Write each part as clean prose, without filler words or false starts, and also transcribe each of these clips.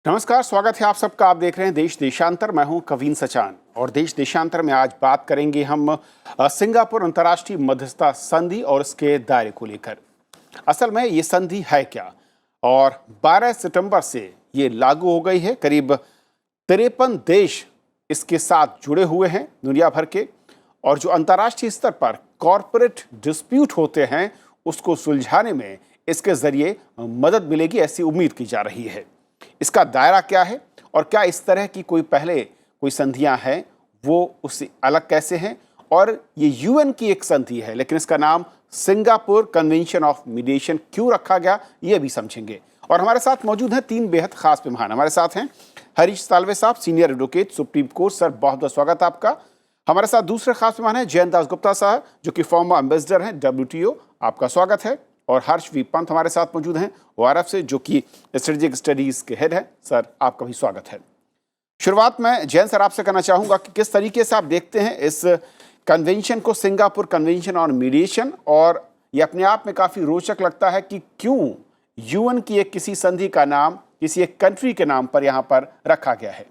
नमस्कार, स्वागत है आप सबका। आप देख रहे हैं देश देशांतर। मैं हूं कवीन सचान और देश देशांतर में आज बात करेंगे हम सिंगापुर अंतर्राष्ट्रीय मध्यस्थता संधि और इसके दायरे को लेकर। असल में ये संधि है क्या और 12 सितंबर से ये लागू हो गई है। करीब 53 देश इसके साथ जुड़े हुए हैं दुनिया भर के, और जो अंतर्राष्ट्रीय स्तर पर कॉरपोरेट डिस्प्यूट होते हैं उसको सुलझाने में इसके जरिए मदद मिलेगी, ऐसी उम्मीद की जा रही है। इसका दायरा क्या है और क्या इस तरह की कोई संधियां हैं, वो उससे अलग कैसे हैं, और ये यूएन की एक संधि है लेकिन इसका नाम सिंगापुर कन्वेंशन ऑफ मीडिएशन क्यों रखा गया, ये भी समझेंगे। और हमारे साथ मौजूद हैं 3 बेहद खास मेहमान। हमारे साथ हैं हरीश साल्वे साहब, senior advocate, supreme court. Sir, बहुत बहुत स्वागत आपका। हमारे साथ दूसरे खास मेहमान हैं जयंत दास गुप्ता साहब, जो कि फॉर्मर एम्बेसडर हैं WTO। आपका स्वागत है। और हर्ष वी पंत हमारे साथ मौजूद हैं ORF से, जो कि स्ट्रेटेजिक स्टडीज के हेड है। सर, आपका भी स्वागत है। शुरुआत में जयंत सर आपसे करना चाहूंगा कि किस तरीके से आप देखते हैं इस कन्वेंशन को, सिंगापुर कन्वेंशन ऑन मीडिएशन, और ये अपने आप में काफी रोचक लगता है कि क्यों यूएन की एक किसी संधि का नाम किसी एक कंट्री के नाम पर यहाँ पर रखा गया है।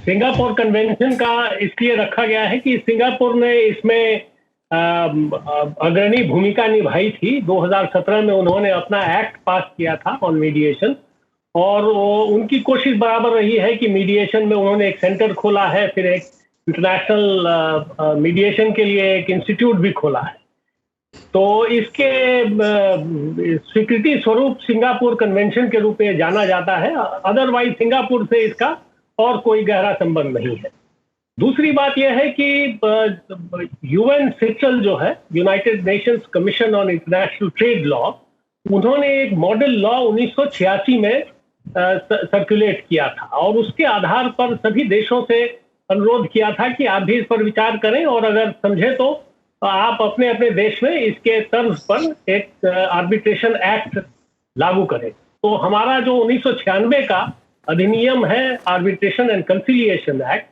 सिंगापुर कन्वेंशन का इसलिए रखा गया है कि सिंगापुर ने इसमें अग्रणी भूमिका निभाई थी। 2017 में उन्होंने अपना एक्ट पास किया था ऑन मीडिएशन, और उनकी कोशिश बराबर रही है कि मीडिएशन में उन्होंने एक सेंटर खोला है, फिर एक इंटरनेशनल मीडिएशन के लिए एक इंस्टीट्यूट भी खोला है। तो इसके स्वीकृति स्वरूप सिंगापुर कन्वेंशन के रूप में जाना जाता है। अदरवाइज सिंगापुर से इसका और कोई गहरा संबंध नहीं है। दूसरी बात यह है कि यूएन सिचल जो है, United Nations commission on international trade law, उन्होंने एक मॉडल लॉ 1986 में सर्कुलेट किया था, और उसके आधार पर सभी देशों से अनुरोध किया था कि आप भी इस पर विचार करें, और अगर समझे तो आप अपने अपने देश में इसके तर्ज पर एक आर्बिट्रेशन एक्ट लागू करें। तो हमारा जो 1996 का अधिनियम है, आर्बिट्रेशन एंड कंसिलिएशन एक्ट,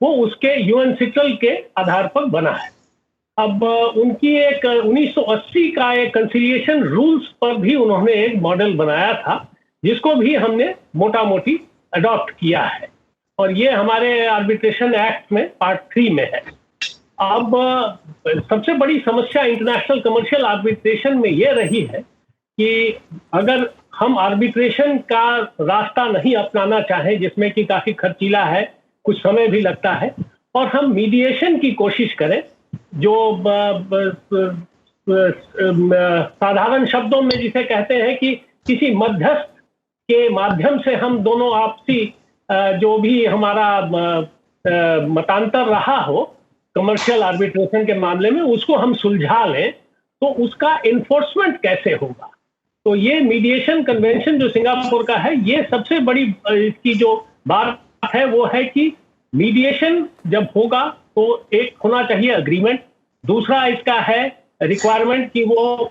वो उसके यूएन सिचल के आधार पर बना है। अब उनकी एक 1980 का एक कंसिलिएशन रूल्स पर भी उन्होंने एक मॉडल बनाया था, जिसको भी हमने मोटा मोटी अडॉप्ट किया है, और ये हमारे आर्बिट्रेशन एक्ट में पार्ट 3 में है। अब सबसे बड़ी समस्या इंटरनेशनल कमर्शियल आर्बिट्रेशन में ये रही है कि अगर हम आर्बिट्रेशन का रास्ता नहीं अपनाना चाहें, जिसमें कि काफी खर्चीला है, कुछ समय भी लगता है, और हम मीडिएशन की कोशिश करें, जो साधारण शब्दों में जिसे कहते हैं कि किसी मध्यस्थ के माध्यम से हम दोनों आपसी जो भी हमारा मतांतर रहा हो कमर्शियल आर्बिट्रेशन के मामले में, उसको हम सुलझा लें, तो उसका इन्फोर्समेंट कैसे होगा। तो ये मीडिएशन कन्वेंशन जो सिंगापुर का है, ये सबसे बड़ी इसकी जो बात है वो है कि मीडिएशन जब होगा तो एक होना चाहिए अग्रीमेंट, दूसरा इसका है रिक्वायरमेंट कि वो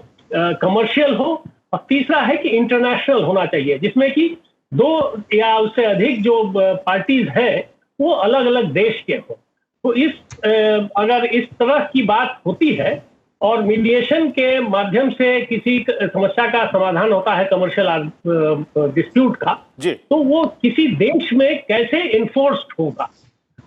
कमर्शियल हो, और तीसरा है कि इंटरनेशनल होना चाहिए, जिसमें कि 2 या उससे अधिक जो पार्टीज हैं वो अलग अलग देश के हो। तो अगर इस तरह की बात होती है और मीडिएशन के माध्यम से किसी समस्या का समाधान होता है कमर्शियल डिस्प्यूट का, तो वो किसी देश में कैसे इन्फोर्स्ड होगा।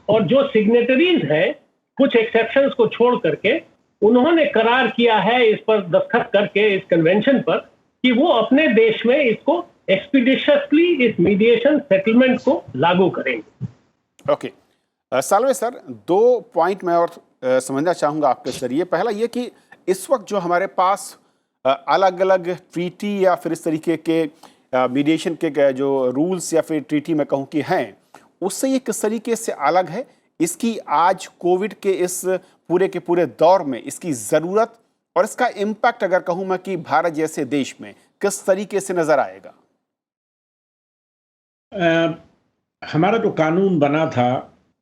और जो सिग्नेटरीज हैं, कुछ एक्सेप्शंस को छोड़ करके, उन्होंने करार किया है इस पर दस्तखत करके इस कन्वेंशन पर कि वो अपने देश में इसको एक्सपीडिशियसली इस मीडिएशन सेटलमेंट को लागू करेंगे। ओके साल्वे सर, 2 पॉइंट मैं और समझना चाहूँगा आपके जरिए। पहला ये कि इस वक्त जो हमारे पास अलग अलग ट्रीटी या फिर इस तरीके के मीडिएशन के जो रूल्स या फिर ट्रीटी मैं कहूँ कि हैं, उससे ये किस तरीके से अलग है, इसकी आज कोविड के इस पूरे के पूरे दौर में इसकी ज़रूरत और इसका इम्पैक्ट अगर कहूँ मैं कि भारत जैसे देश में किस तरीके से नज़र आएगा। हमारा जो कानून बना था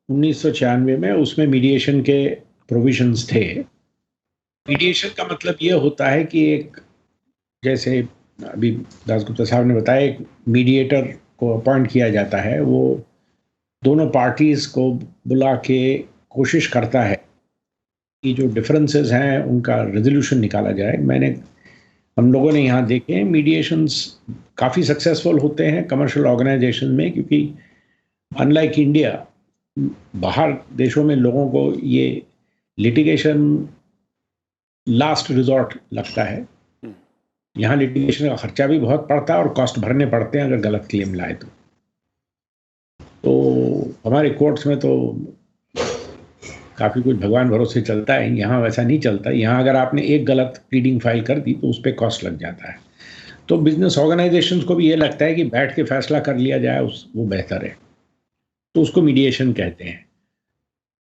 1996 में, उसमें मीडिएशन के प्रोविजंस थे। मीडिएशन का मतलब ये होता है कि एक, जैसे अभी दासगुप्ता साहब ने बताया, एक मीडिएटर को अपॉइंट किया जाता है, वो दोनों पार्टीज को बुला के कोशिश करता है कि जो डिफरेंसेस हैं उनका रेजोल्यूशन निकाला जाए। मैंने हम लोगों ने यहाँ देखे हैं मीडिएशंस काफ़ी सक्सेसफुल होते हैं कमर्शियल ऑर्गेनाइजेशन में, क्योंकि अनलाइक इंडिया बाहर देशों में लोगों को ये लिटिगेशन लास्ट रिजॉर्ट लगता है। यहाँ लिटिगेशन का खर्चा भी बहुत पड़ता है और कॉस्ट भरने पड़ते हैं अगर गलत क्लेम लाए तो हमारे कोर्ट्स में तो काफ़ी कुछ भगवान भरोसे चलता है। यहाँ वैसा नहीं चलता। यहाँ अगर आपने एक गलत प्लीडिंग फाइल कर दी तो उस पर कॉस्ट लग जाता है। तो बिजनेस ऑर्गेनाइजेशंस को भी ये लगता है कि बैठ के फैसला कर लिया जाए वो बेहतर है, तो उसको मीडिएशन कहते हैं।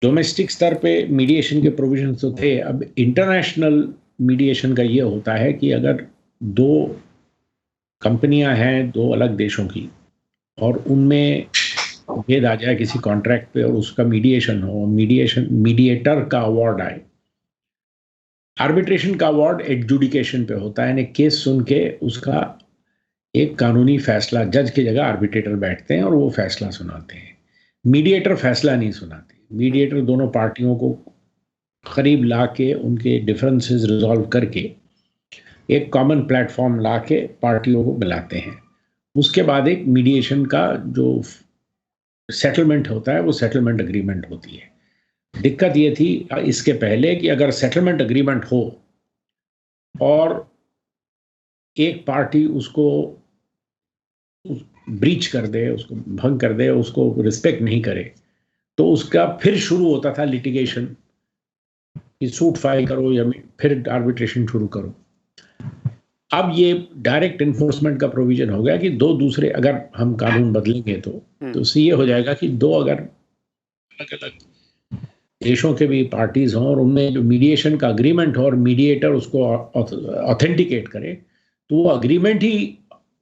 डोमेस्टिक स्तर पे मीडिएशन के प्रोविजन तो थे। अब इंटरनेशनल मीडिएशन का ये होता है कि अगर दो कंपनियां हैं दो अलग देशों की और उनमें भेद आ जाए किसी कॉन्ट्रैक्ट पे और उसका मीडिएशन हो, मीडिएटर का अवार्ड आए। आर्बिट्रेशन का अवार्ड एडजुडिकेशन पे होता है, यानी केस सुन के उसका एक कानूनी फैसला, जज की जगह आर्बिट्रेटर बैठते हैं और वो फैसला सुनाते हैं। मीडिएटर फैसला नहीं सुनाते। मीडिएटर दोनों पार्टियों को करीब ला के उनके डिफरेंसेस रिजॉल्व करके एक कॉमन प्लेटफॉर्म ला के पार्टियों को मिलाते हैं। उसके बाद एक मीडिएशन का जो सेटलमेंट होता है वो सेटलमेंट अग्रीमेंट होती है। दिक्कत ये थी इसके पहले कि अगर सेटलमेंट अग्रीमेंट हो और एक पार्टी उसको ब्रीच कर दे, उसको भंग कर दे, उसको रिस्पेक्ट नहीं करे, तो उसका फिर शुरू होता था लिटिगेशन कि सूट फाइल करो या फिर आर्बिट्रेशन शुरू करो। अब ये डायरेक्ट इन्फोर्समेंट का प्रोविजन हो गया कि दो दूसरे, अगर हम कानून बदलेंगे तो उससे ये हो जाएगा कि दो अगर अलग अलग देशों के भी पार्टीज हों और उनमें जो मीडिएशन का अग्रीमेंट हो और मीडिएटर उसको ऑथेंटिकेट करे, तो वो अग्रीमेंट ही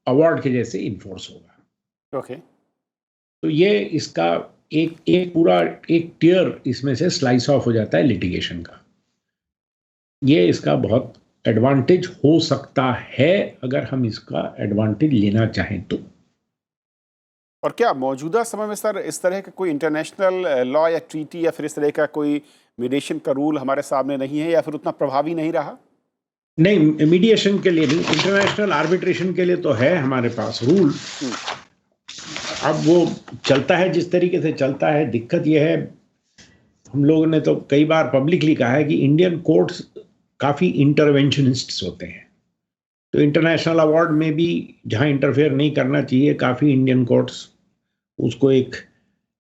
अवार्ड के जैसे इन्फोर्स होगा। ओके। तो ये इसका एक पूरा एक टियर इसमें से स्लाइस ऑफ हो जाता है लिटिगेशन का। ये इसका बहुत एडवांटेज हो सकता है अगर हम इसका एडवांटेज लेना चाहें तो। और क्या मौजूदा समय में सर इस तरह का कोई इंटरनेशनल लॉ या ट्रीटी या फिर इस तरह का कोई मीडिएशन का रूल हमारे सामने नहीं है या फिर उतना प्रभावी नहीं रहा? नहीं, मीडिएशन के लिए नहीं, इंटरनेशनल आर्बिट्रेशन के लिए तो है हमारे पास रूल। अब वो चलता है जिस तरीके से चलता है। दिक्कत यह है, हम लोगों ने तो कई बार पब्लिकली कहा है कि इंडियन कोर्ट्स काफ़ी इंटरवेंशनिस्ट्स होते हैं। तो इंटरनेशनल अवार्ड में भी जहाँ इंटरफेयर नहीं करना चाहिए, काफ़ी इंडियन कोर्ट्स उसको एक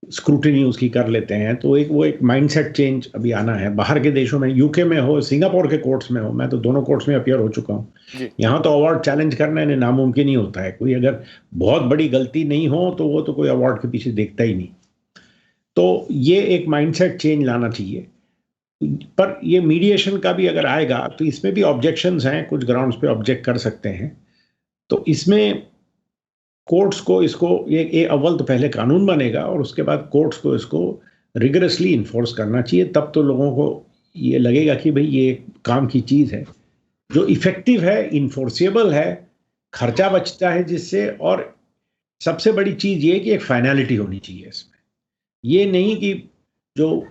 स्क्रूटिनी उसकी कर लेते हैं। तो वो एक माइंडसेट चेंज अभी आना है। बाहर के देशों में, यूके में हो, सिंगापुर के कोर्ट्स में हो, मैं तो दोनों कोर्ट्स में अपीयर हो चुका हूँ। यहाँ तो अवार्ड चैलेंज करना इन्हें नामुमकिन ही होता है। कोई अगर बहुत बड़ी गलती नहीं हो तो वो तो कोई अवार्ड के पीछे देखता ही नहीं। तो ये एक माइंडसेट चेंज लाना चाहिए। पर ये मीडिएशन का भी अगर आएगा तो इसमें भी ऑब्जेक्शंस हैं, कुछ ग्राउंड्स पे ऑब्जेक्ट कर सकते हैं। तो इसमें कोर्ट्स को इसको ये अव्वल तो पहले कानून बनेगा और उसके बाद कोर्ट्स को इसको रिगरसली इन्फोर्स करना चाहिए। तब तो लोगों को ये लगेगा कि भाई ये काम की चीज़ है जो इफेक्टिव है, इन्फोर्सेबल है, खर्चा बचता है जिससे, और सबसे बड़ी चीज़ ये कि एक फाइनलिटी होनी चाहिए इसमें। ये नहीं कि जो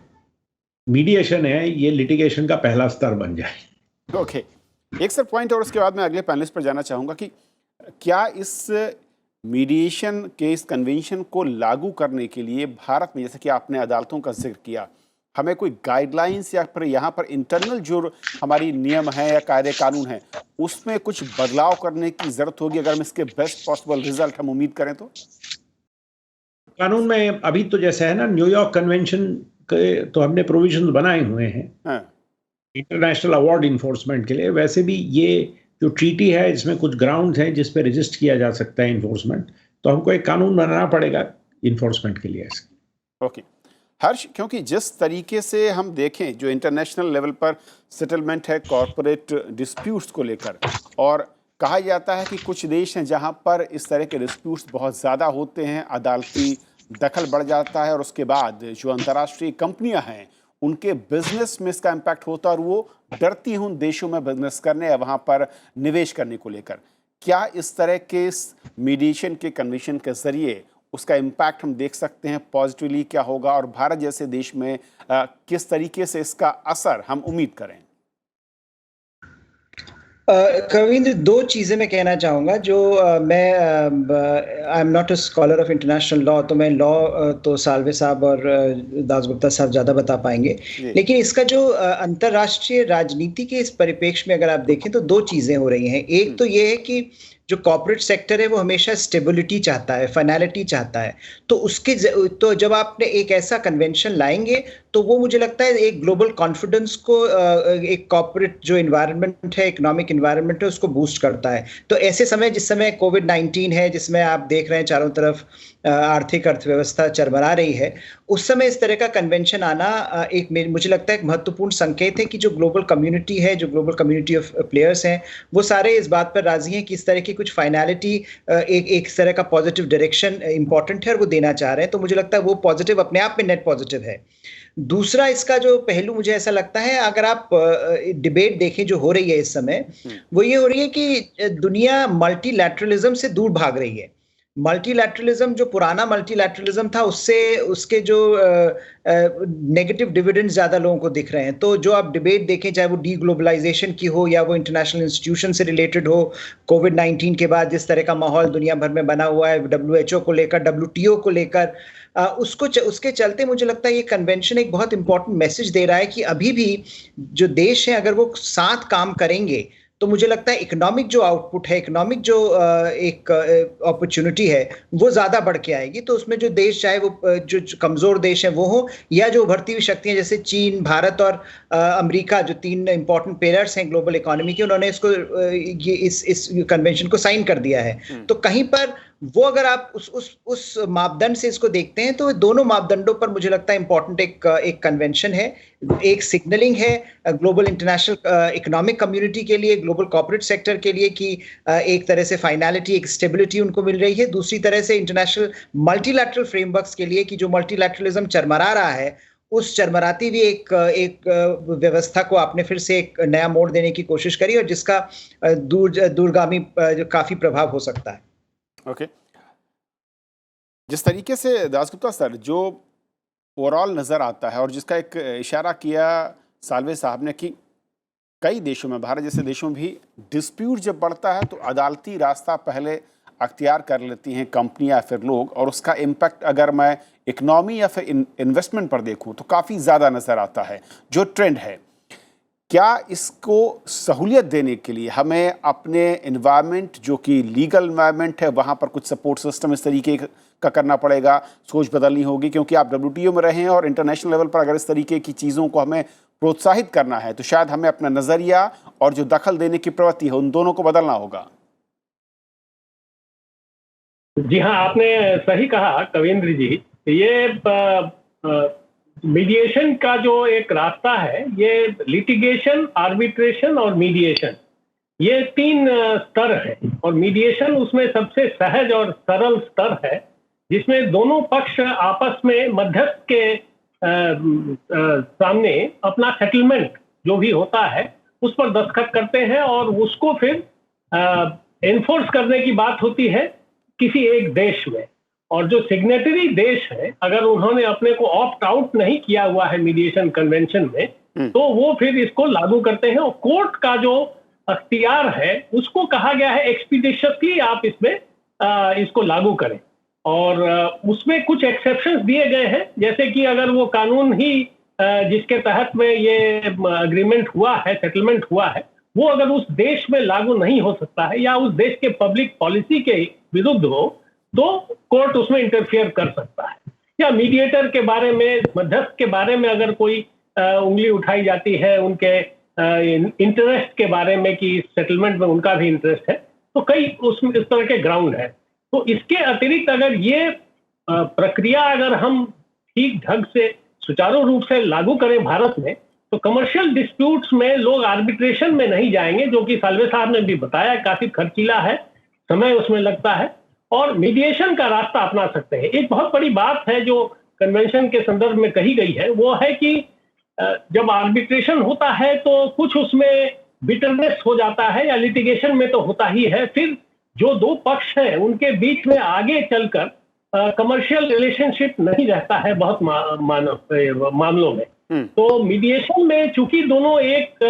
मीडिएशन है ये लिटिगेशन का पहला स्तर बन जाए। ओके। एक सर पॉइंट और उसके बाद मैं अगले पैनलिस्ट पर जाना चाहूँगा कि क्या इस मीडिएशन के इस कन्वेंशन को लागू करने के लिए भारत में, जैसे कि आपने अदालतों का जिक्र किया, हमें कोई गाइडलाइंस या फिर यहाँ पर इंटरनल जो हमारी नियम है या कायदे कानून है उसमें कुछ बदलाव करने की ज़रूरत होगी अगर हम इसके बेस्ट पॉसिबल रिजल्ट हम उम्मीद करें तो? कानून में अभी तो जैसे है ना, न्यूयॉर्क कन्वेंशन के तो हमने प्रोविजन बनाए हुए हैं इंटरनेशनल अवार्ड इन्फोर्समेंट के लिए। वैसे भी ये जो ट्रीटी है इसमें कुछ ग्राउंड्स हैं जिस पे रजिस्ट किया जा सकता है इन्फोर्समेंट, तो हमको एक कानून बनाना पड़ेगा इन्फोर्समेंट के लिए। ओके हर्ष, क्योंकि जिस तरीके से हम देखें जो इंटरनेशनल लेवल पर सेटलमेंट है कॉरपोरेट डिस्प्यूट्स को लेकर, और कहा जाता है कि कुछ देश हैं जहां पर इस तरह के डिस्प्यूट्स बहुत ज़्यादा होते हैं, अदालती दखल बढ़ जाता है और उसके बाद जो अंतर्राष्ट्रीय कंपनियां हैं उनके बिजनेस में इसका इम्पैक्ट होता है और वो डरती हैं उन देशों में बिजनेस करने या वहाँ पर निवेश करने को लेकर। क्या इस तरह के मीडिएशन के कन्वेंशन के जरिए उसका इम्पैक्ट हम देख सकते हैं पॉजिटिवली क्या होगा, और भारत जैसे देश में किस तरीके से इसका असर हम उम्मीद करें? कविंद्र, दो चीज़ें मैं कहना चाहूँगा जो मैं I am not a scholar of international law, तो मैं लॉ तो साल्वे साहब और दासगुप्ता साहब ज़्यादा बता पाएंगे। जी। लेकिन इसका जो अंतर्राष्ट्रीय राजनीति के इस परिप्रेक्ष्य में अगर आप देखें तो दो चीज़ें हो रही हैं। एक तो ये है कि जो कॉर्पोरेट सेक्टर है वो हमेशा स्टेबिलिटी चाहता है, फाइनलिटी चाहता है। तो तो जब आपने एक ऐसा कन्वेंशन लाएंगे तो वो मुझे लगता है एक ग्लोबल कॉन्फिडेंस को एक कॉर्पोरेट जो इन्वायरमेंट है, इकोनॉमिक इन्वायरमेंट है, उसको बूस्ट करता है। तो ऐसे समय, जिस समय कोविड-19 है, जिसमें आप देख रहे हैं चारों तरफ आर्थिक अर्थव्यवस्था चरमरा रही है, उस समय इस तरह का कन्वेंशन आना मुझे लगता है एक महत्वपूर्ण संकेत है कि जो ग्लोबल कम्युनिटी है, जो ग्लोबल कम्युनिटी ऑफ प्लेयर्स हैं, वो सारे इस बात पर राजी हैं कि इस तरह की कुछ फाइनलिटी, एक तरह का पॉजिटिव डायरेक्शन इंपॉर्टेंट है और वो देना चाह रहे हैं। तो मुझे लगता है वो पॉजिटिव अपने आप में नेट पॉजिटिव है। दूसरा इसका जो पहलू मुझे ऐसा लगता है, अगर आप डिबेट देखें जो हो रही है इस समय, वो ये हो रही है कि दुनिया मल्टीलैटरलिज्म से दूर भाग रही है। मल्टीलैटरलिज्म, जो पुराना मल्टीलैटरलिज्म था, उससे उसके जो नेगेटिव डिविडेंड्स ज़्यादा लोगों को दिख रहे हैं। तो जो आप डिबेट देखें, चाहे वो डीग्लोबलाइजेशन की हो या वो इंटरनेशनल इंस्टीट्यूशन से रिलेटेड हो, कोविड-19 के बाद जिस तरह का माहौल दुनिया भर में बना हुआ है, WHO को लेकर, WTO को लेकर, उसके चलते मुझे लगता है ये कन्वेंशन एक बहुत इंपॉर्टेंट मैसेज दे रहा है कि अभी भी जो देश हैं, अगर वो साथ काम करेंगे तो मुझे लगता है इकोनॉमिक जो आउटपुट है, इकोनॉमिक जो एक अपॉर्चुनिटी है, वो ज़्यादा बढ़ के आएगी। तो उसमें जो देश, चाहे वो जो कमज़ोर देश हैं वो हो, या जो उभरती हुई शक्तियाँ जैसे चीन, भारत और अमेरिका, जो तीन इंपॉर्टेंट पिलर्स हैं ग्लोबल इकोनॉमी के, उन्होंने इसको ये इस कन्वेंशन को साइन कर दिया है। तो कहीं पर वो, अगर आप उस मापदंड से इसको देखते हैं, तो दोनों मापदंडों पर मुझे लगता है इंपॉर्टेंट एक कन्वेंशन है, एक सिग्नलिंग है ग्लोबल इंटरनेशनल इकोनॉमिक कम्युनिटी के लिए, ग्लोबल कॉर्पोरेट सेक्टर के लिए, कि एक तरह से फाइनलिटी, एक स्टेबिलिटी उनको मिल रही है। दूसरी तरह से इंटरनेशनल मल्टीलैटरल फ्रेमवर्क्स के लिए, कि जो मल्टीलैटरलिज्म चरमरा रहा है, उस चरमराती भी एक व्यवस्था को आपने फिर से एक नया मोड़ देने की कोशिश करी, और जिसका दूरगामी काफी प्रभाव हो सकता है। ओके। जिस तरीके से दासगुप्ता सर जो ओवरऑल नज़र आता है, और जिसका एक इशारा किया साल्वे साहब ने, कि कई देशों में, भारत जैसे देशों में भी डिस्प्यूट जब बढ़ता है तो अदालती रास्ता पहले अख्तियार कर लेती हैं कंपनियां फिर लोग, और उसका इम्पैक्ट अगर मैं इकनॉमी या फिर इन्वेस्टमेंट पर देखूं तो काफ़ी ज़्यादा नज़र आता है जो ट्रेंड है। क्या इसको सहूलियत देने के लिए हमें अपने इन्वायरमेंट, जो कि लीगल इन्वायरमेंट है, वहाँ पर कुछ सपोर्ट सिस्टम इस तरीके का करना पड़ेगा, सोच बदलनी होगी? क्योंकि आप WTO में रहे हैं और इंटरनेशनल लेवल पर अगर इस तरीके की चीज़ों को हमें प्रोत्साहित करना है तो शायद हमें अपना नज़रिया और जो दखल देने की प्रवृत्ति है उन दोनों को बदलना होगा। जी हाँ, आपने सही कहा कविंद्र जी। ये मीडिएशन का जो एक रास्ता है, ये लिटिगेशन, आर्बिट्रेशन और मीडिएशन, ये तीन स्तर है, और मीडिएशन उसमें सबसे सहज और सरल स्तर है, जिसमें दोनों पक्ष आपस में मध्यस्थ के सामने अपना सेटलमेंट जो भी होता है उस पर दस्तखत करते हैं, और उसको फिर एनफोर्स करने की बात होती है किसी एक देश में। और जो सिग्नेटरी देश है, अगर उन्होंने अपने को ऑप्ट आउट नहीं किया हुआ है मीडिएशन कन्वेंशन में, तो वो फिर इसको लागू करते हैं। और कोर्ट का जो अख्तियार है उसको कहा गया है एक्सपीडिशियसली आप इसमें इसको लागू करें, और उसमें कुछ एक्सेप्शंस दिए गए हैं, जैसे कि अगर वो कानून ही जिसके तहत में ये अग्रीमेंट हुआ है, सेटलमेंट हुआ है, वो अगर उस देश में लागू नहीं हो सकता है या उस देश के पब्लिक पॉलिसी के विरुद्ध हो, तो कोर्ट उसमें इंटरफियर कर सकता है। या मीडिएटर के बारे में, मध्यस्थ के बारे में अगर कोई उंगली उठाई जाती है, उनके इंटरेस्ट के बारे में कि सेटलमेंट में उनका भी इंटरेस्ट है, तो कई उसमें इस तरह के ग्राउंड है। तो इसके अतिरिक्त अगर ये प्रक्रिया अगर हम ठीक ढंग से सुचारू रूप से लागू करें भारत में, तो कमर्शियल डिस्प्यूट्स में लोग आर्बिट्रेशन में नहीं जाएंगे, जो कि साल्वे साहब ने भी बताया काफी खर्चीला है, समय उसमें लगता है, और मीडिएशन का रास्ता अपना सकते हैं। एक बहुत बड़ी बात है जो कन्वेंशन के संदर्भ में कही गई है, वो है कि जब आर्बिट्रेशन होता है तो कुछ उसमें बिटरनेस हो जाता है, या लिटिगेशन में तो होता ही है, फिर जो दो पक्ष हैं उनके बीच में आगे चलकर कमर्शियल रिलेशनशिप नहीं रहता है बहुत मामलों में। तो मीडिएशन में चूंकि दोनों एक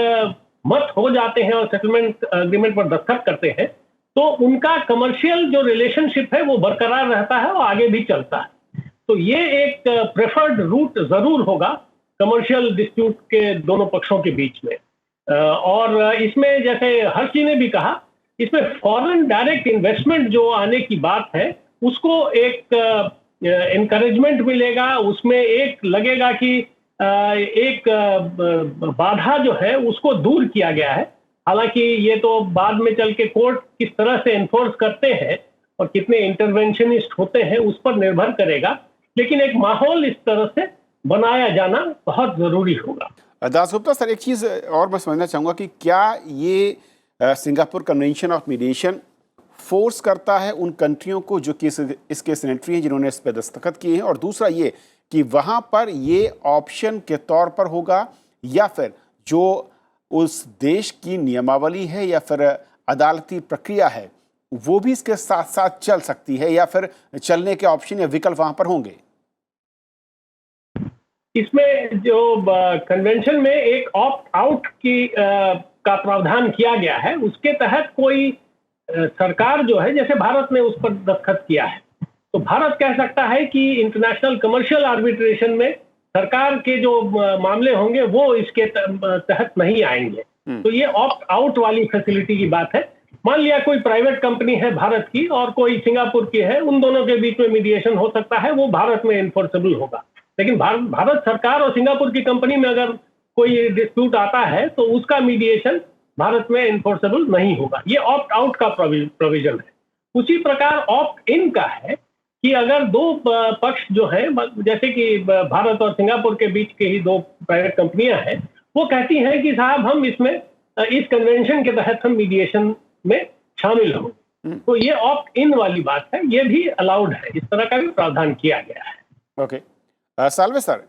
मत हो जाते हैं और सेटलमेंट एग्रीमेंट पर दस्तखत करते हैं, तो उनका कमर्शियल जो रिलेशनशिप है वो बरकरार रहता है और आगे भी चलता है। तो ये एक प्रेफर्ड रूट जरूर होगा कमर्शियल डिस्प्यूट के दोनों पक्षों के बीच में। और इसमें जैसे हर्ष जी ने भी कहा, इसमें फॉरेन डायरेक्ट इन्वेस्टमेंट जो आने की बात है उसको एक एनकरेजमेंट मिलेगा, उसमें एक लगेगा कि एक बाधा जो है उसको दूर किया गया है। हालांकि ये तो बाद में चल के कोर्ट किस तरह से एनफोर्स करते हैं और कितने इंटरवेंशनिस्ट होते हैं उस पर निर्भर करेगा, लेकिन एक माहौल इस तरह से बनाया जाना बहुत जरूरी होगा। दासगुप्ता सर, एक चीज़ और मैं समझना चाहूँगा कि क्या ये Singapore convention of mediation force करता है उन कंट्रियों को जो कि इसके सिग्नेटरी हैं जिन्होंने इस पर दस्तखत किए हैं, और दूसरा ये कि वहाँ पर ये ऑप्शन के तौर पर होगा या फिर जो उस देश की नियमावली है या फिर अदालती प्रक्रिया है वो भी इसके साथ साथ चल सकती है, या फिर चलने के ऑप्शन या विकल्प वहाँ पर होंगे? इसमें जो कन्वेंशन में एक ऑप्ट आउट की का प्रावधान किया गया है, उसके तहत कोई सरकार जो है, जैसे भारत ने उस पर दस्तखत किया है, तो भारत कह सकता है कि इंटरनेशनल कमर्शियल आर्बिट्रेशन में सरकार के जो मामले होंगे वो इसके तहत नहीं आएंगे। तो ये ऑप्ट आउट वाली फैसिलिटी की बात है। मान लिया कोई प्राइवेट कंपनी है भारत की और कोई सिंगापुर की है, उन दोनों के बीच में मीडिएशन हो सकता है, वो भारत में इन्फोर्सेबल होगा। लेकिन भारत सरकार और सिंगापुर की कंपनी में अगर कोई डिस्प्यूट आता है तो उसका मीडिएशन भारत में इन्फोर्सेबल नहीं होगा। ये ऑप्ट आउट का प्रोविजन है। उसी प्रकार ऑप्ट इन का है कि अगर दो पक्ष जो है, जैसे कि भारत और सिंगापुर के बीच के ही दो प्राइवेट कंपनियां हैं, वो कहती हैं कि साहब हम इसमें इस कन्वेंशन के तहत हम मीडिएशन में शामिल हों, तो ये ऑप्ट इन वाली बात है, ये भी अलाउड है, इस तरह का भी प्रावधान किया गया है। ओके साल्वे सर,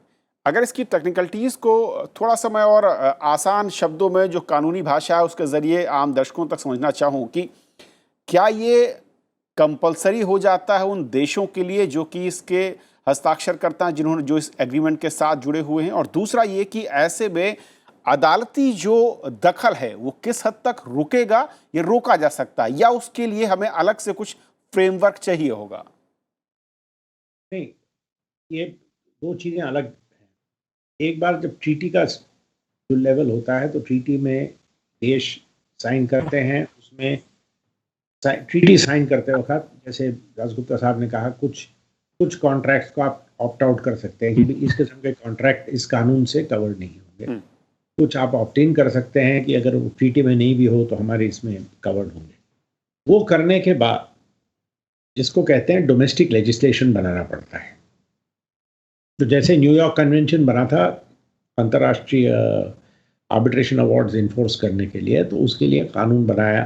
अगर इसकी टेक्निकलिटीज़ को थोड़ा समय और आसान शब्दों में जो कानूनी भाषा है उसके ज़रिए आम दर्शकों तक समझना चाहूँ कि क्या ये कंपलसरी हो जाता है उन देशों के लिए जो कि इसके हस्ताक्षर करता हैं, जिन्होंने जो इस एग्रीमेंट के साथ जुड़े हुए हैं, और दूसरा ये कि ऐसे में अदालती जो दखल है वो किस हद तक रुकेगा, ये रोका जा सकता है, या उसके लिए हमें अलग से कुछ फ्रेमवर्क चाहिए होगा? नहीं, ये दो चीज़ें अलग हैं। एक बार जब ट्रीटी का जो लेवल होता है तो ट्रीटी में देश साइन करते हैं, उसमें ट्रीटी साइन करते वक्त जैसे दासगुप्ता साहब ने कहा कुछ कॉन्ट्रैक्ट को आप ऑप्ट आउट कर सकते हैं कि इस किस्म के कॉन्ट्रैक्ट इस कानून से कवर नहीं होंगे। कुछ आप ऑप्ट इन कर सकते हैं कि अगर वो ट्रीटी में नहीं भी हो तो हमारे इसमें कवर्ड होंगे। वो करने के बाद जिसको कहते हैं डोमेस्टिक लेजिस्लेशन बनाना पड़ता है। तो जैसे न्यूयॉर्क कन्वेंशन बना था अंतर्राष्ट्रीय आर्बिट्रेशन अवार्ड्स इन्फोर्स करने के लिए, तो उसके लिए कानून बनाया।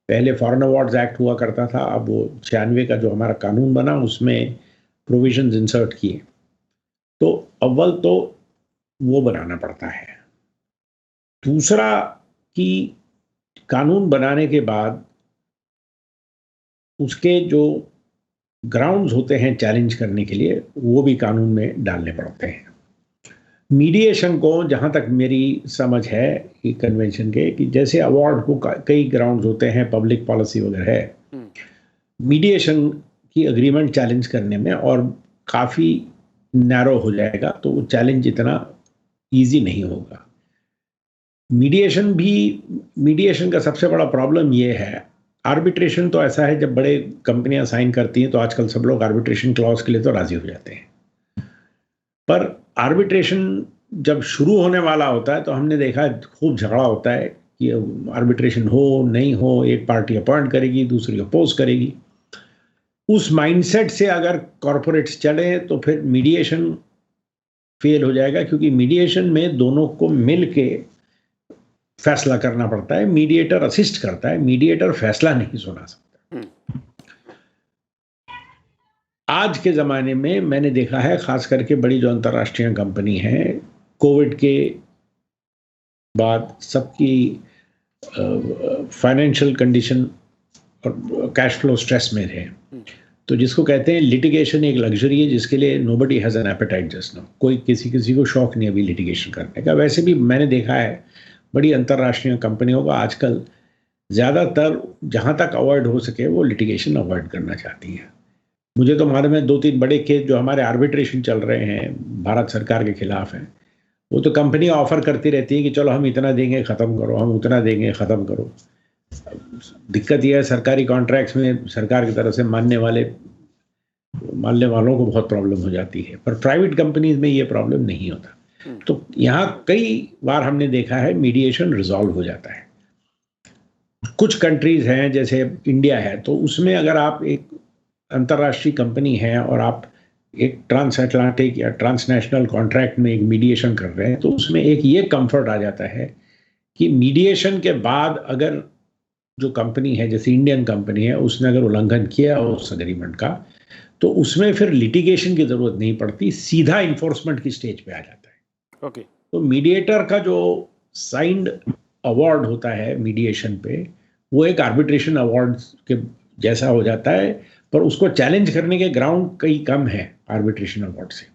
पहले फॉरेन अवार्ड्स एक्ट हुआ करता था, अब वो 96 का जो हमारा कानून बना उसमें प्रोविजंस इंसर्ट किए। तो अव्वल तो वो बनाना पड़ता है। दूसरा कि कानून बनाने के बाद उसके जो ग्राउंड्स होते हैं चैलेंज करने के लिए वो भी कानून में डालने पड़ते हैं। मीडिएशन को जहाँ तक मेरी समझ है कि कन्वेंशन के, कि जैसे अवार्ड को कई ग्राउंड्स होते हैं, पब्लिक पॉलिसी वगैरह है, मीडिएशन की एग्रीमेंट चैलेंज करने में और काफ़ी नैरो हो जाएगा, तो वो चैलेंज इतना इजी नहीं होगा। मीडिएशन का सबसे बड़ा प्रॉब्लम ये है, आर्बिट्रेशन तो ऐसा है जब बड़े कंपनियां साइन करती हैं तो आजकल सब लोग आर्बिट्रेशन क्लॉज के लिए तो राजी हो जाते हैं, पर आर्बिट्रेशन जब शुरू होने वाला होता है तो हमने देखा खूब झगड़ा होता है कि आर्बिट्रेशन हो नहीं हो, एक पार्टी अपॉइंट करेगी दूसरी अपोज करेगी। उस माइंडसेट से अगर कॉरपोरेट्स चले तो फिर मीडिएशन फेल हो जाएगा, क्योंकि मीडिएशन में दोनों को मिल के फैसला करना पड़ता है। मीडिएटर असिस्ट करता है, मीडिएटर फैसला नहीं सुना सकता। आज के ज़माने में मैंने देखा है, ख़ास करके बड़ी जो अंतर्राष्ट्रीय कंपनी है, कोविड के बाद सबकी फाइनेंशियल कंडीशन और कैश फ्लो स्ट्रेस में थे, तो जिसको कहते हैं लिटिगेशन एक लग्जरी है जिसके लिए nobody has an appetite just now. कोई किसी को शौक नहीं अभी लिटिगेशन करने का। वैसे भी मैंने देखा है बड़ी अंतर्राष्ट्रीय कंपनियों का आजकल ज़्यादातर जहाँ तक अवॉइड हो सके वो लिटिगेशन अवॉइड करना चाहती हैं। मुझे तो मालूम है 2-3 बड़े केस जो हमारे आर्बिट्रेशन चल रहे हैं भारत सरकार के खिलाफ हैं, वो तो कंपनी ऑफर करती रहती है कि चलो हम इतना देंगे ख़त्म करो, हम उतना देंगे ख़त्म करो। दिक्कत यह है सरकारी कॉन्ट्रैक्ट्स में सरकार की तरफ से मानने वालों को बहुत प्रॉब्लम हो जाती है, पर प्राइवेट कंपनीज में ये प्रॉब्लम नहीं होता। तो यहाँ कई बार हमने देखा है मीडिएशन रिजॉल्व हो जाता है। कुछ कंट्रीज हैं जैसे इंडिया है, तो उसमें अगर आप एक अंतर्राष्ट्रीय कंपनी है और आप एक ट्रांस अटलांटिक या ट्रांसनेशनल कॉन्ट्रैक्ट में एक मीडिएशन कर रहे हैं, तो उसमें एक ये कंफर्ट आ जाता है कि मीडिएशन के बाद अगर जो कंपनी है जैसे इंडियन कंपनी है उसने अगर उल्लंघन किया उस अग्रीमेंट का, तो उसमें फिर लिटिगेशन की जरूरत नहीं पड़ती, सीधा इन्फोर्समेंट की स्टेज पे आ जाता है। ओके। तो मीडिएटर का जो साइंड अवार्ड होता है मीडिएशन पे, वो एक आर्बिट्रेशन अवार्ड के जैसा हो जाता है, पर उसको चैलेंज करने के ग्राउंड कई कम है आर्बिट्रेशन अवार्ड से।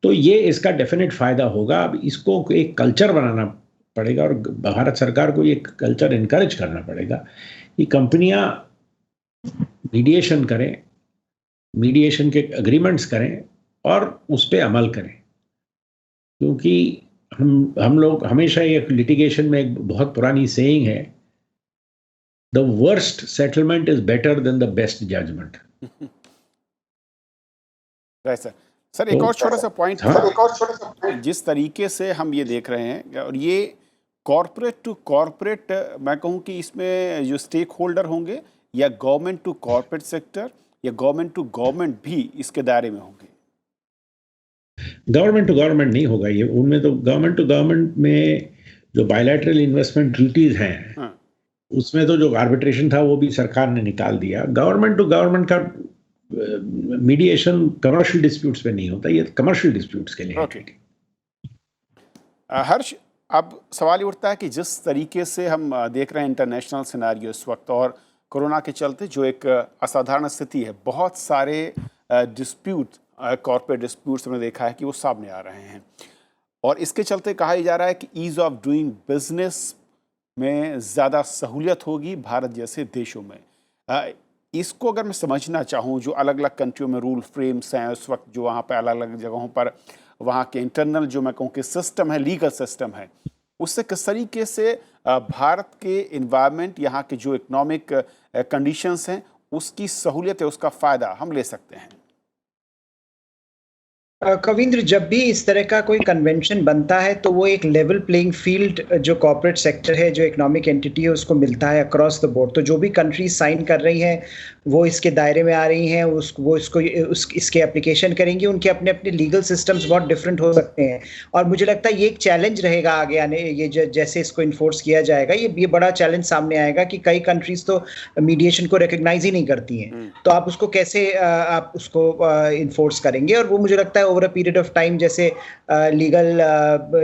तो ये इसका डेफिनेट फायदा होगा। अब इसको एक कल्चर बनाना पड़ेगा और भारत सरकार को ये कल्चर इनकरेज करना पड़ेगा कि कंपनियां मीडिएशन करें, मीडिएशन के एग्रीमेंट्स करें और उस पर अमल करें। क्योंकि हम लोग हमेशा एक लिटिगेशन में एक बहुत पुरानी सेइंग है, the worst settlement is better than the best judgement. Right sir. Sir एक और छोटा सा पॉइंट, जिस तरीके से हम ये देख रहे हैं, और ये कॉर्पोरेट टू कॉर्पोरेट, मैं कहूँ कि इसमें जो स्टेक होल्डर होंगे या गवर्नमेंट टू कॉर्पोरेट सेक्टर या गवर्नमेंट टू गवर्नमेंट भी इसके दायरे में होंगे? गवर्नमेंट टू गवर्नमेंट नहीं होगा ये, उनमें तो गवर्नमेंट टू गवर्नमेंट में जो बायलैटरल इन्वेस्टमेंट ट्रीटीज हैं, हाँ, उसमें तो जो आर्बिट्रेशन था वो भी सरकार ने निकाल दिया। गवर्नमेंट टू गवर्नमेंट का मीडिएशन कमर्शियल डिस्प्यूट्स पे नहीं होता, ये कमर्शियल डिस्प्यूट्स के लिए। ओके। हर्ष, अब सवाल ये उठता है कि जिस तरीके से हम देख रहे हैं इंटरनेशनल सिनारियो इस वक्त, और कोरोना के चलते जो एक असाधारण स्थिति है, बहुत सारे डिस्प्यूट, कॉर्पोरेट डिस्प्यूट्स हमने देखा है कि वो सामने आ रहे हैं, और इसके चलते कहा जा रहा है कि ईज़ ऑफ डूइंग बिजनेस में ज़्यादा सहूलियत होगी भारत जैसे देशों में। इसको अगर मैं समझना चाहूँ, जो अलग अलग कंट्रियों में रूल फ्रेम्स हैं उस वक्त, जो वहाँ पर अलग अलग जगहों पर वहाँ के इंटरनल जो मैं कहूँ कि सिस्टम है, लीगल सिस्टम है, उससे किस तरीके से भारत के इन्वायरमेंट, यहाँ के जो इकोनॉमिक कंडीशंस हैं, उसकी सहूलियत है, उसका फ़ायदा हम ले सकते हैं? कविंद्र, जब भी इस तरह का कोई कन्वेंशन बनता है तो वो एक लेवल प्लेइंग फील्ड जो कॉर्पोरेट सेक्टर है, जो इकोनॉमिक एंटिटी है, उसको मिलता है अक्रॉस द बोर्ड। तो जो भी कंट्रीज साइन कर रही हैं वो इसके दायरे में आ रही हैं, इसके एप्लीकेशन करेंगी। उनके अपने अपने लीगल सिस्टम्स बहुत डिफरेंट हो सकते हैं, और मुझे लगता है ये एक चैलेंज रहेगा आगे आने, ये जैसे इसको इन्फोर्स किया जाएगा, ये बड़ा चैलेंज सामने आएगा कि कई कंट्रीज तो मीडिएशन को रिकग्नाइज ही नहीं करती हैं। तो आप उसको कैसे आप उसको इन्फोर्स करेंगे? और वो मुझे लगता है over a period of time, जैसे लीगल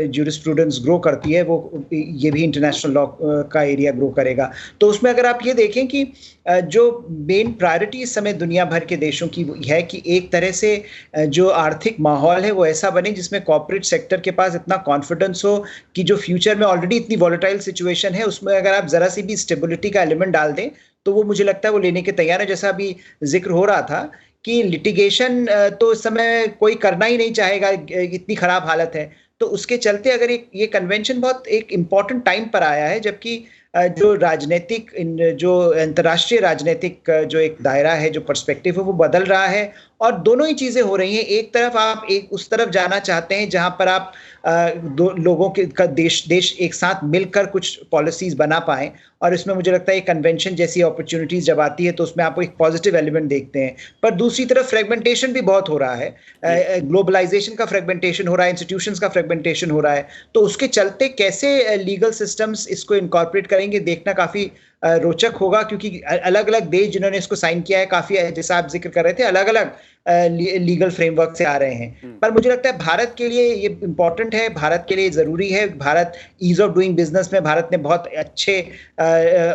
ज्यूरिस्प्रूडेंस ग्रो करती है, वो ये भी इंटरनेशनल लॉ का एरिया ग्रो करेगा। तो उसमें अगर आप ये देखें कि जो मेन प्रायोरिटी इस समय दुनिया भर के देशों की है कि एक तरह से जो आर्थिक माहौल है वो ऐसा बने जिसमें कॉर्पोरेट सेक्टर के पास इतना कॉन्फिडेंस हो कि जो फ्यूचर में ऑलरेडी इतनी वॉलेटाइल सिचुएशन है, उसमें अगर आप जरा सी भी स्टेबिलिटी का एलिमेंट डाल दें तो वो मुझे लगता है वो लेने के तैयार है। जैसा अभी जिक्र हो रहा था कि लिटिगेशन तो इस समय कोई करना ही नहीं चाहेगा, इतनी खराब हालत है। तो उसके चलते अगर ये कन्वेंशन बहुत एक इम्पॉर्टेंट टाइम पर आया है, जबकि जो राजनीतिक, जो अंतर्राष्ट्रीय राजनीतिक जो एक दायरा है, जो पर्सपेक्टिव है, वो बदल रहा है, और दोनों ही चीजें हो रही हैं। एक तरफ आप उस तरफ जाना चाहते हैं जहां पर आप दो लोगों का देश एक साथ मिलकर कुछ पॉलिसीज बना पाएं, और इसमें मुझे लगता है कन्वेंशन जैसी अपॉर्चुनिटीज जब आती है तो उसमें आप एक पॉजिटिव एलिमेंट देखते हैं। पर दूसरी तरफ फ्रेगमेंटेशन भी बहुत हो रहा है, ग्लोबलाइजेशन का फ्रेगमेंटेशन हो रहा है, इंस्टीट्यूशंस का फ्रेगमेंटेशन हो रहा है। तो उसके चलते कैसे लीगल सिस्टम्स इसको इनकॉर्पोरेट करेंगे, देखना काफी रोचक होगा, क्योंकि अलग अलग देश जिन्होंने इसको साइन किया है, काफी जैसा आप जिक्र कर रहे थे, अलग अलग लीगल फ्रेमवर्क से आ रहे हैं। पर मुझे लगता है भारत के लिए ये इंपॉर्टेंट है, भारत के लिए जरूरी है। Bharat ease of doing business में भारत ने बहुत अच्छे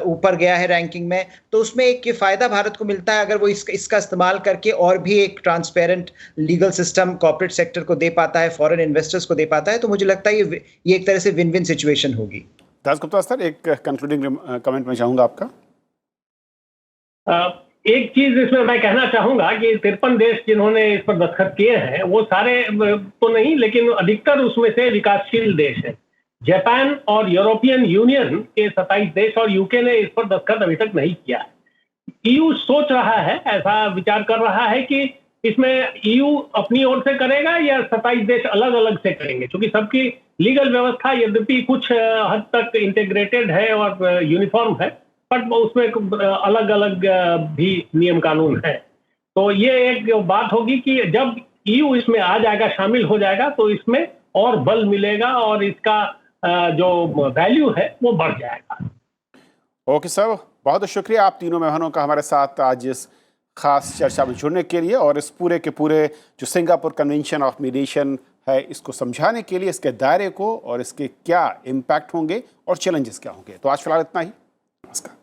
ऊपर गया है रैंकिंग में, तो उसमें एक ये फायदा भारत को मिलता है अगर वो इसका इस्तेमाल करके और भी एक transparent legal system corporate sector को दे पाता है, फॉरेन इन्वेस्टर्स को दे पाता है। तो मुझे लगता है ये एक तरह से विन विन सिचुएशन होगी। दास गुप्ता सर, एक कंक्लूडिंग कमेंट में चाहूंगा आपका। एक चीज इसमें मैं कहना चाहूंगा कि 53 देश जिन्होंने इस पर दस्तखत किए हैं वो सारे तो नहीं, लेकिन अधिकतर उसमें से विकासशील देश हैं। जापान और यूरोपियन यूनियन के 27 देश और यूके ने इस पर दस्तखत अभी तक नहीं किया है। ईयू सोच रहा है, ऐसा विचार कर रहा है कि इसमें ईयू अपनी ओर से करेगा या 27 देश अलग अलग से करेंगे, क्योंकि सबकी लीगल व्यवस्था यद्यपि कुछ हद तक इंटीग्रेटेड है और यूनिफॉर्म है, बट उसमें अलग अलग भी नियम कानून है। तो ये एक बात होगी कि जब ईयू इसमें आ जाएगा, शामिल हो जाएगा, तो इसमें और बल मिलेगा और इसका जो वैल्यू है वो बढ़ जाएगा। ओके सर, बहुत बहुत शुक्रिया आप तीनों मेहमानों का हमारे साथ आज इस खास चर्चा में जुड़ने के लिए और इस पूरे के पूरे जो सिंगापुर कन्वेंशन ऑफ मीडिएशन है इसको समझाने के लिए, इसके दायरे को और इसके क्या इम्पैक्ट होंगे और चैलेंजेस क्या होंगे। तो आज फिलहाल इतना ही। नमस्कार।